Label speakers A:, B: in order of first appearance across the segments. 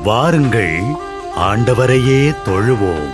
A: வாருங்கள், ஆண்டவரையே தொழுவோம்.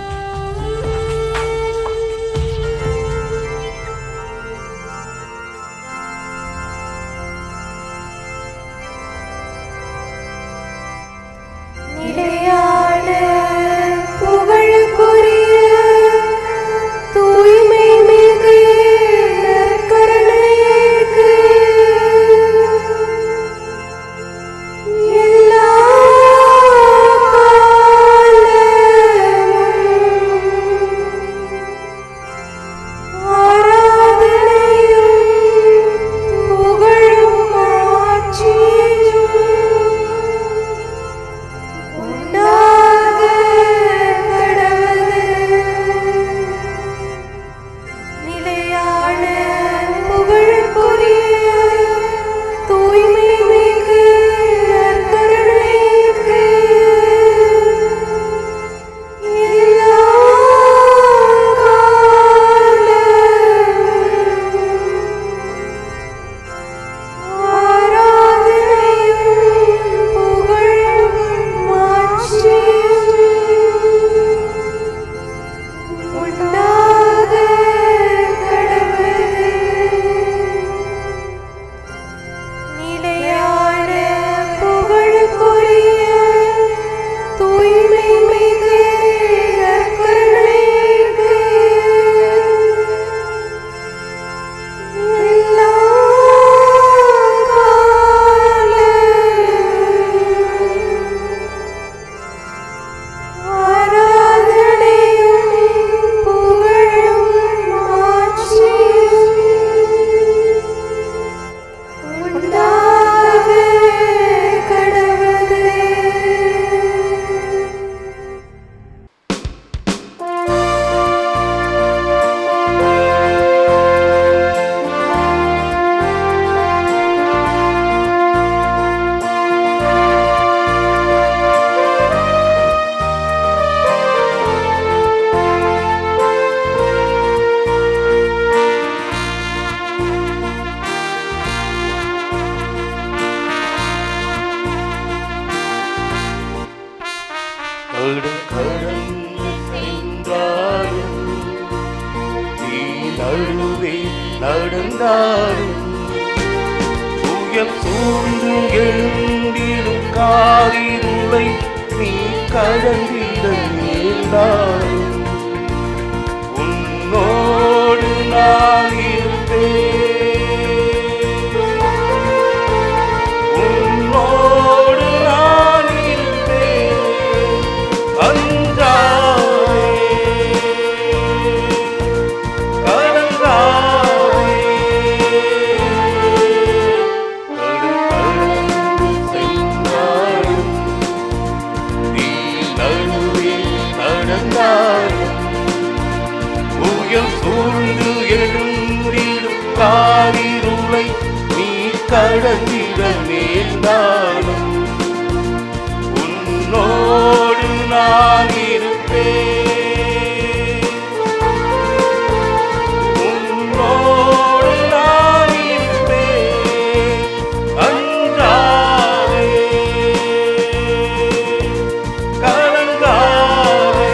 B: நடந்தாலும் புயல் சூழ்ந்து எழுந்திடும் காரிருளை நீ கடந்திட நேர்ந்தாலும் உன்னோடு நான் இருப்பேன். சூழ்ந்து எழுந்திடும் காரிருளை நீ கடந்திட நேர்ந்தாலும் உன்னோடு நான் இருப்பேன். உன்னோடு நான் இருப்பேன். அஞ்சாதே, கலங்காதே.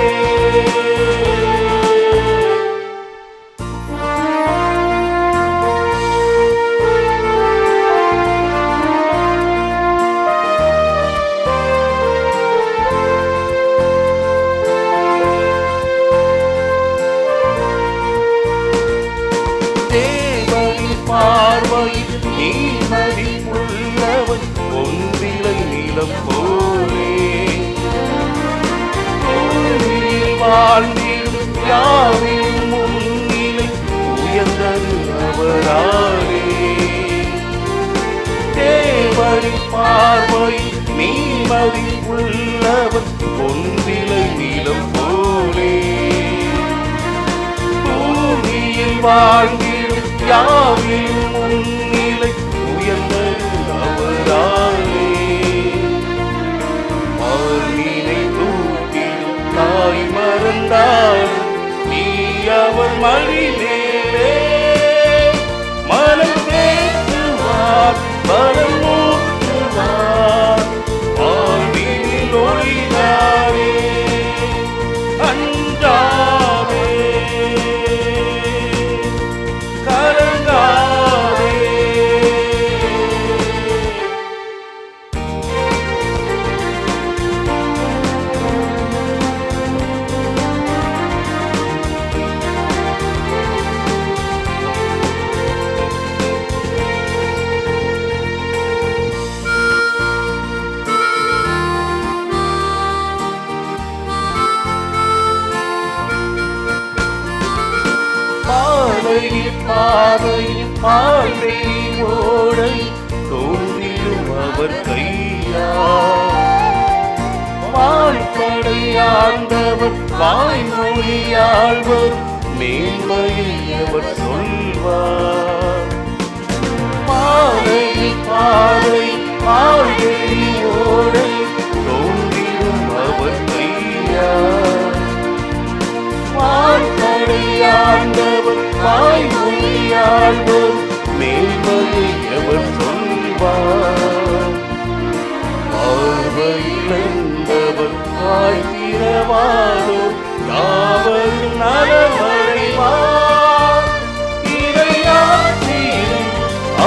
B: பார்வையில் நீ மதிப்புள்ளவன் ஒன்றிலை நிலம் போலே பூமியில் வாழ்ந்திடும் யாவின் முன்னிலை உயர்ந்தது அவராலே. தேவரின் பார்வையில் நீ மதிப்புள்ளவன் ஒன்றிலை நிலம் போலே பூமியில் வாழ்ந்திடும் யாவின் முன்னிலை உயர்ந்தது அவராலே. ஆர்மீனை தூக்கிடும் தாய் மறந்தாலும் நீ அவர் மடி மேலே மனம் பேசுவார், பலம் ஊற்றுவார். மாலையில் பாதையில் பால்வெளி ஓடை தோன்றிடும் அவர் கையா வாய்ப்படை ஆண்டவர் வாய்மொழியாழ்வர் மேன்மையை அவர் சொல்வார் மாலையில் பாதை பால்வெளி ஓடை தோன்றிடும் அவர் கையா வாய்ப்படையாண்டவர் வாய்மொழியாழ்வர் மேன்மையை அவர் சொல்வார் பார்வையிழந்தவர் வாய்த்திரவாரோ யாவர் நலமடைவார் இறையாட்சியில்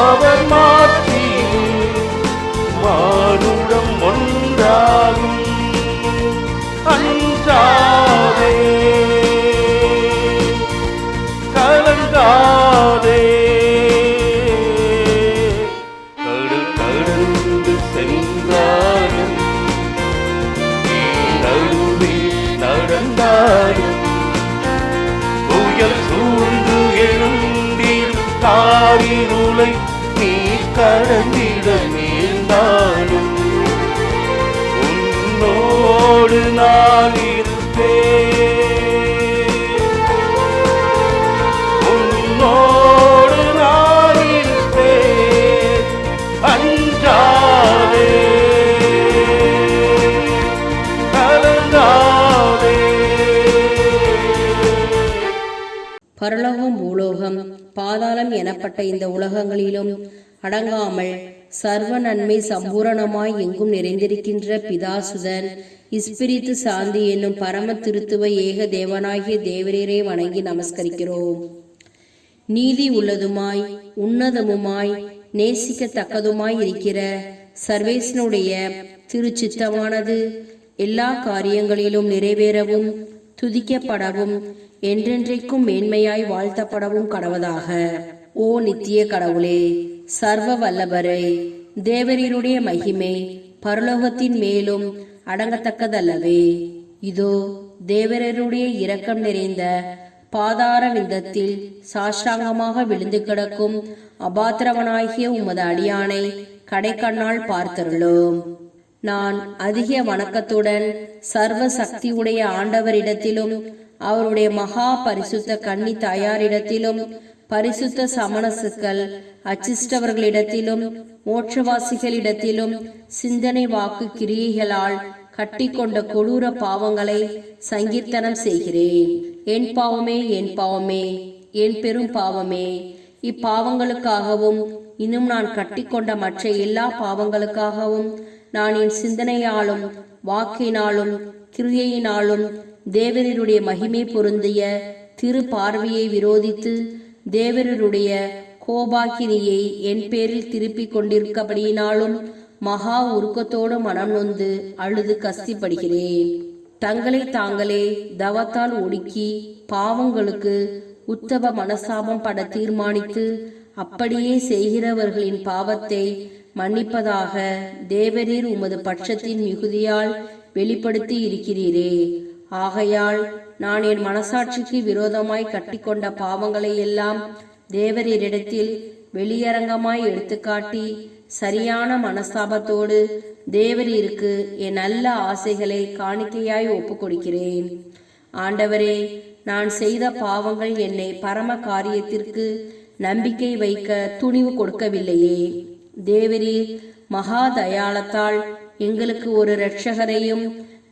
B: அவர் மாற்றியில் மானுடம் ஒன்றாகும் அஞ்சாதே கலங்காதே கடல் கடந்து சென்றாலும் நீ நடுவே நடந்தாலும் புயல் சூழ்ந்து எழுந்திடும் காரிருளை நீ கடந்திட நேர்ந்தாலும் உன்னோடு நான் இருப்பேன் உன்னோடு நான் இருப்பேன் அஞ்சாதே கலங்காதே.
C: பரலோகம் பூலோகம் பாதாளம் எனப்பட்ட இந்த உலகங்களிலும் அடங்காமல் சர்வ நன்மை சம்பூரணமாய் எங்கும் நிறைந்திருக்கின்ற பிதாசுதன் இஸ்பிரித்து சாந்தி என்னும் பரம திருத்துவ ஏக தேவனாகிய தேவரீரை வணங்கி நமஸ்கரிக்கிறோம். நீதி உள்ளதுமாய் உன்னதமுமாய் நேசிக்கத்தக்கதுமாய் இருக்கிற சர்வேசனுடைய திருச்சித்தமானது எல்லா காரியங்களிலும் நிறைவேறவும் துதிக்கப்படவும் என்றென்றைக்கும் மேன்மையாய் வாழ்த்தப்படவும் கடவதாக. ஓ நித்திய கடவுளே, சர்வ வல்லவரே, தேவரீருடைய மகிமை பரலோகத்தின் மேலும் அடங்கத்தக்கதல்லவே. இதோ தேவரருடைய இரக்கம் நிறைந்த பாதார விந்தத்தில் சாஷ்டாங்கமாக விழுந்து கிடக்கும் அபாத்திரவனாகிய உமது அடியானை கடைக்கண்ணால் பார்த்தருளும். நான் அதிக வணக்கத்துடன் சர்வ சக்தியுடைய ஆண்டவரிடத்திலும் அவருடைய மகா பரிசுத்த கன்னி தாயாரிடத்திலும் பரிசுத்த சமணசுக்கள் அச்சிஷ்டவர்களிடத்திலும் மோட்சவாசிகளிடத்திலும் சிந்தனை வாக்கு கிரியைகளால் கட்டி கொண்ட கொடூர பாவங்களை சங்கீர்த்தனம் செய்கிறேன். என் பாவமே, என் பாவமே, என் பெரும் பாவமே. இப்பாவங்களுக்காகவும் இன்னும் நான் கட்டிக்கொண்ட மற்ற எல்லா பாவங்களுக்காகவும் நான் என் சிந்தனையாலும் வாக்கினாலும் கிரியையினாலும் தேவரருடைய மகிமை பொருந்திய திரு பார்வையை விரோதித்து தேவரருடைய கோபாக்கினியை என் பேரில் திருப்பிக் கொண்டிருக்கபடியினாலும் மகா உருக்கத்தோடு மனம் நொந்து அழுது கஸ்திப்படுகிறேன். தங்களை தாங்களே தவத்தால் ஒடுக்கி பாவங்களுக்கு உத்தம மனசாபம் பட தீர்மானித்து அப்படியே செய்கிறவர்களின் பாவத்தை மன்னிப்பதாக தேவரீர் உமது பட்சத்தின் மிகுதியால் வெளிப்படுத்தி இருக்கிறீரே. ஆகையால் நான் என் மனசாட்சிக்கு விரோதமாய் கட்டிக்கொண்ட பாவங்களை எல்லாம் தேவரீரிடத்தில் வெளியரங்கமாய் எடுத்துக்காட்டி சரியான மனஸ்தாபத்தோடு தேவரீருக்கு என் நல்ல ஆசைகளை காணிக்கையாய் ஒப்புக் கொடுக்கிறேன். ஆண்டவரே, நான் செய்த பாவங்கள் என்னை பரம காரியத்திற்கு நம்பிக்கை வைக்க துணிவு கொடுக்கவில்லையே. தேவரீர் மகா தயாளத்தால் எங்களுக்கு ஒரு இரட்சகரையும்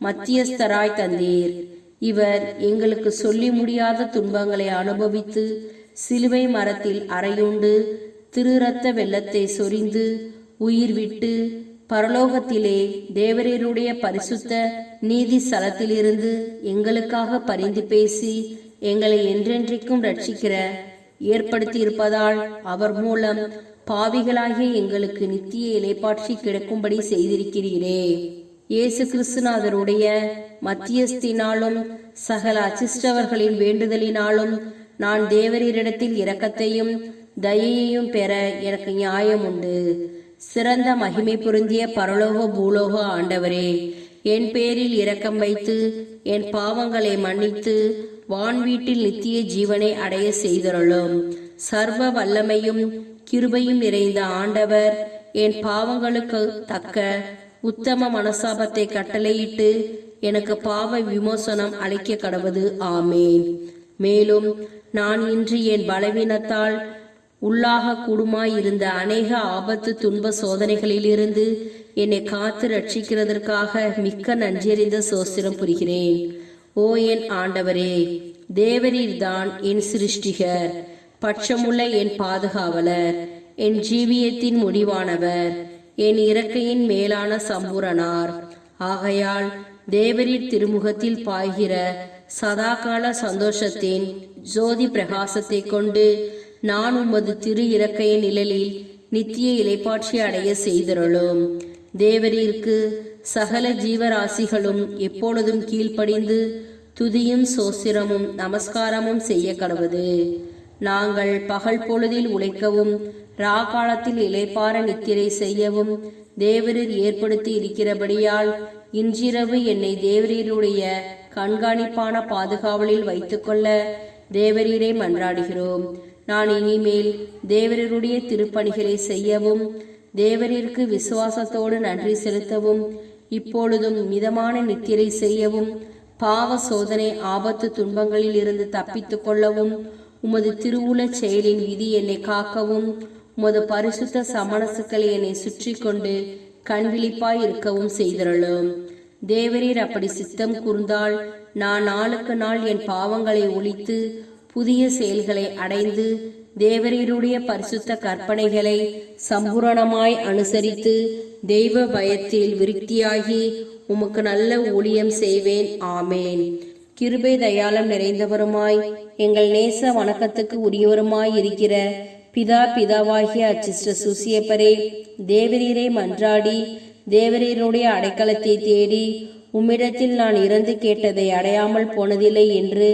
C: மத்தியஸ்தராய் தந்தீர். இவர் எங்களுக்கு சொல்லி முடியாத துன்பங்களை அனுபவித்து சிலுவை மரத்தில் அறையுண்டு திருரத்த வெள்ளத்தை சொரிந்து உயிர் விட்டு பரலோகத்திலே தேவரீருடைய பரிசுத்த நீதி ஸ்தலத்திலிருந்து எங்களுக்காக பரிந்து பேசி எங்களை என்றென்றைக்கும் ரட்சிக்கிற ஏற்படுத்தி இருப்பதால் அவர் மூலம் பாவிகளாகிய எங்களுக்கு நித்திய இலைப்பாற்றி கிடைக்கும்படி செய்திருக்கிறீரே. இயேசு கிறிஸ்துநாதருடைய மத்தியஸ்தினாலும் சகல அச்சிஷ்டவர்களின் வேண்டுதலினாலும் நான் தேவரீரிடத்தில் இரக்கத்தையும் தயையையும் பெற எனக்கு நியாயம் உண்டு. சிறந்த மகிமை பொருந்திய பரலோக பூலோக ஆண்டவரே, என் பேரில் இரக்கம் வைத்து என் பாவங்களை மன்னித்து வான்வீட்டில் நித்திய ஜீவனை அடைய செய்தருளும். சர்வ வல்லமையும் கிருபையும் நிறைந்த ஆண்டவர் என் பாவங்களுக்கு தக்க உத்தம மனசாபத்தை கட்டளையிட்டு எனக்கு பாவ விமோசனம் அளிக்க கடவது. ஆமேன். மேலும் நான் இன்று என் பலவீனத்தால் உள்ளாக கூடுமாயிருந்த அநேக ஆபத்து துன்ப சோதனைகளிலிருந்து என்னை காத்து ரட்சிக்கிறதற்காக மிக்க நன்றியறிந்த சோஸ்திரம் புரிகிறேன். ஓ என் ஆண்டவரே, தேவரீர்தான் என் சிருஷ்டிகர், பட்சமுள்ள என் பாதுகாவலர், என் ஜீவியத்தின் முடிவானவர், என் இறக்கையின் மேலான சம்பூரணார். ஆகையால் தேவரீர் திருமுகத்தில் பாய்கிற சதாகால சந்தோஷத்தின் ஜோதி பிரகாசத்தை கொண்டு நான் உமது திரு இறக்கையின் நிழலில் நித்திய இலைப்பாட்சி அடைய செய்தருளும். தேவரீருக்கு சகல ஜீவராசிகளும் எப்பொழுதும் கீழ்ப்படிந்து துதியும் சோஸ்திரமும் நமஸ்காரமும் செய்ய கடவது. நாங்கள் பகல் பொழுதில் உழைக்கவும் ராகாலத்தில் இளைப்பாற நித்திரை செய்யவும் தேவரீர் ஏற்படுத்தி இருக்கிறபடியால் இன்றிரவு என்னை தேவரீருடைய கண்காணிப்பான பாதுகாவலில் வைத்துக்கொள்ள தேவரீரை மன்றாடுகிறோம். நான் இனிமேல் தேவரீருடைய திருப்பணிகளை செய்யவும் தேவரீருக்கு விசுவாசத்தோடு நன்றி செலுத்தவும் இப்பொழுதும் மிதமான நித்திரை செய்யவும் பாவ சோதனை ஆபத்து துன்பங்களில் இருந்து தப்பித்து கொள்ளவும் உமது திருவுள செயலின் விதி என்னை காக்கவும் உமது பரிசுத்த சமணசுக்களை என்னை சுற்றி கொண்டு கண்விழிப்பாய் இருக்கவும் செய்தருளும். தேவரீர் அப்படி சித்தம் கூர்ந்தால் நான் நாளுக்கு நாள் என் பாவங்களை ஒழித்து புதிய செயல்களை அடைந்து தேவரீருடைய பரிசுத்த கற்பனைகளை சம்பூரணமாய் அனுசரித்து தெய்வ பயத்தில் விருத்தியாகி உமக்கு நல்ல ஊழியம் செய்வேன். ஆமேன். கிருபை தயாளம் நிறைந்தவருமாய் எங்கள் நேச வணக்கத்துக்கு உரியவருமாய் இருக்கிற பிதாவாகிய அச்சிஷ்ட சூசியப்பரே, தேவரீரை மன்றாடி தேவரீருடைய அடைக்கலத்தை தேடி உம்மிடத்தில் நான் இறந்து கேட்டதை அடையாமல் போனதில்லை என்று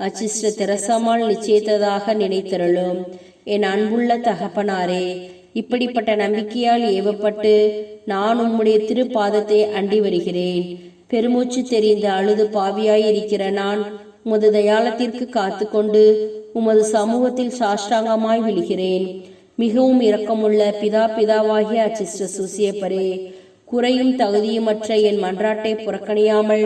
C: அச்சிஷ்ட தெரசாமால் நிச்சயித்ததாக நினைத்தருளும். என் அன்புள்ள தகப்பனாரே, இப்படிப்பட்ட நம்பிக்கையால் ஏவப்பட்டு நான் உம்முடைய திருப்பாதத்தை அண்டி வருகிறேன். பெருமூச்சு தெரிந்த அழுது பாவியாயிருக்கிற நான் உமது தயாளத்திற்கு காத்து கொண்டு உமது சமூகத்தில் சாஷ்டாங்கமாய் விழுகிறேன். மிகவும் இரக்கமுள்ள பிதாவாகிய அச்சிஷ்ட சூசியப்பரே, குறையும் தகுதியுமற்ற என் மன்றாட்டை புறக்கணியாமல்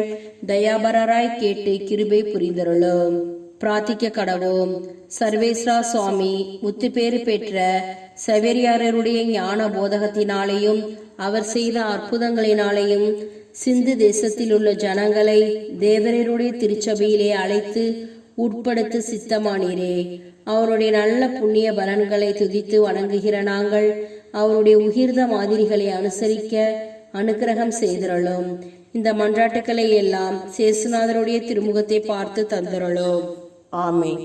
C: தயாபரராய் கேட்டு கிருபை புரிந்தருளும். பிரார்த்திக்க கடவோம். சர்வேஸ்வரா சுவாமி முத்துப்பேறு பெற்ற சவேரியாரருடைய ஞான போதகத்தினாலேயும் அவர் செய்த அற்புதங்களினாலேயும் சிந்து தேசத்தில் உள்ள ஜனங்களை தேவரருடைய திருச்சபையிலே அழைத்து உட்படுத்த சித்தமானீரே. அவருடைய நல்ல புண்ணிய பலன்களை துதித்து வணங்குகிற நாங்கள் அவருடைய உகிர்த மாதிரிகளை அனுசரிக்க அனுக்கிரகம் செய்தருளும். இந்த மன்றாட்டுக்களை எல்லாம் சேசுநாதருடைய திருமுகத்தை பார்த்து தந்தருளும். ஆமென்.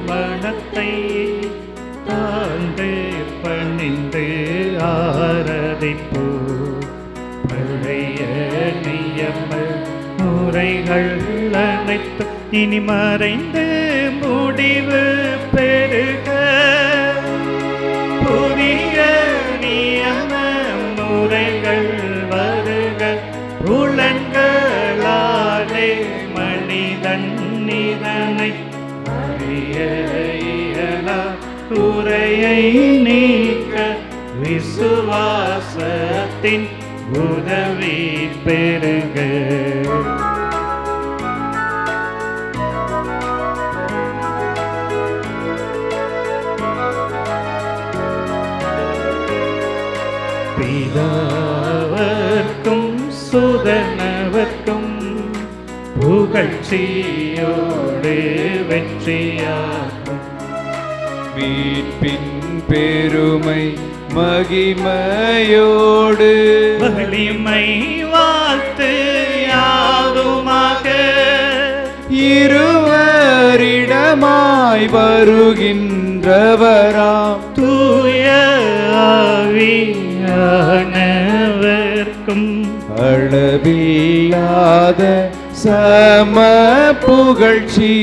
B: மனத்தை தாழ்ந்து பணிந்து ஆராதிப்போ பழைய நியம முறைகள் அனைத்து இனி மறைந்து முடிவு பெருக புதிய நியம முறைகள் வருக புலன்களாலே மனிதன் இதனை குறையை நீக்க விசுவாசத்தின் உதவி பெருக. பிதாவர்க்கும் சுதனவர்க்கும் புகழ்ச்சியோடு வெற்றியாகும்
D: மீட்பின் பெருமை மகிமையோடு
B: வலிமை வாழ்த்து யாவுமாக
D: இருவரிடமாய் வருகின்றவராம்
B: தூய ஆவியானவர்க்கும்
D: அளவில்லாத சம புகழ்ச்சி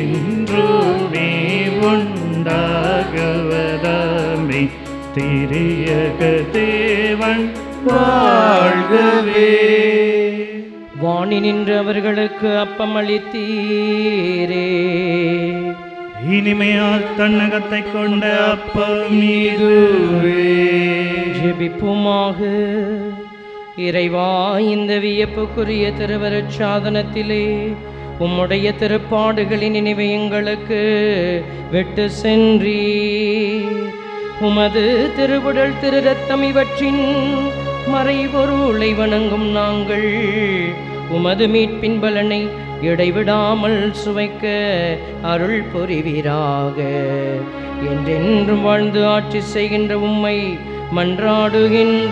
B: என்றுமே உண்டாகுவதாமே. திரியக தேவன் வாழ்கவே.
E: வாணி நின்று அவர்களுக்கு அப்பம் அளித்தீரே.
B: இனிமையால் தன்னகத்தை கொண்ட அப்பம் இதுவே.
E: ஜெபிப்புமாக. இறைவா, இந்த வியப்புக்குரிய திருவருட் சாதனத்திலே உம்முடைய திருப்பாடுகளின் நினைவை எங்களுக்கு விட்டு சென்றீர். உமது திருவுடல் திரு ரத்தம் இவற்றின் மறைபொருளை வணங்கும் நாங்கள் உமது மீட்பின் பலனை இடைவிடாமல் சுவைக்க அருள் புரிவீராக. என்றென்றும் வாழ்ந்து ஆட்சி செய்கின்ற உம்மை மன்றாடுகின்றோம்.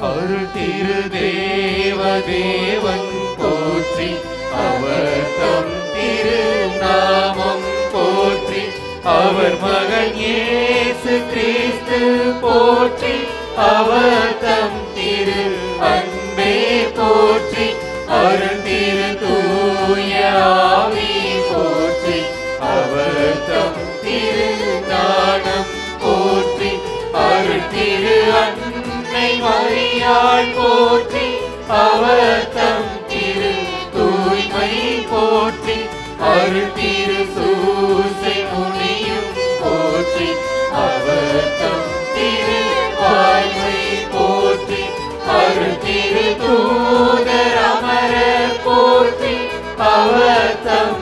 D: அருள் திரு தேவன் போற்றி, அவர் தம் திரு நாமம் போற்றி, அவர் மகன் இயேசு கிறிஸ்து போற்றி, அவர் தம் திரு அன்பே போற்றி, அருள் திரு தூய ஆவி போற்றி, அவர் தம் திரு ஞானம் போற்றி, அருள் திரு அன்னை மரியாள் போற்றி, அவர் தம் திரு தூய்மை போற்றி, அருள் திரு சூசை முனியும் போற்றி, அவர் தம் திரு வாய்மை போற்றி, அருள் திரு தூதர் அமர போற்றி, அவர் தம்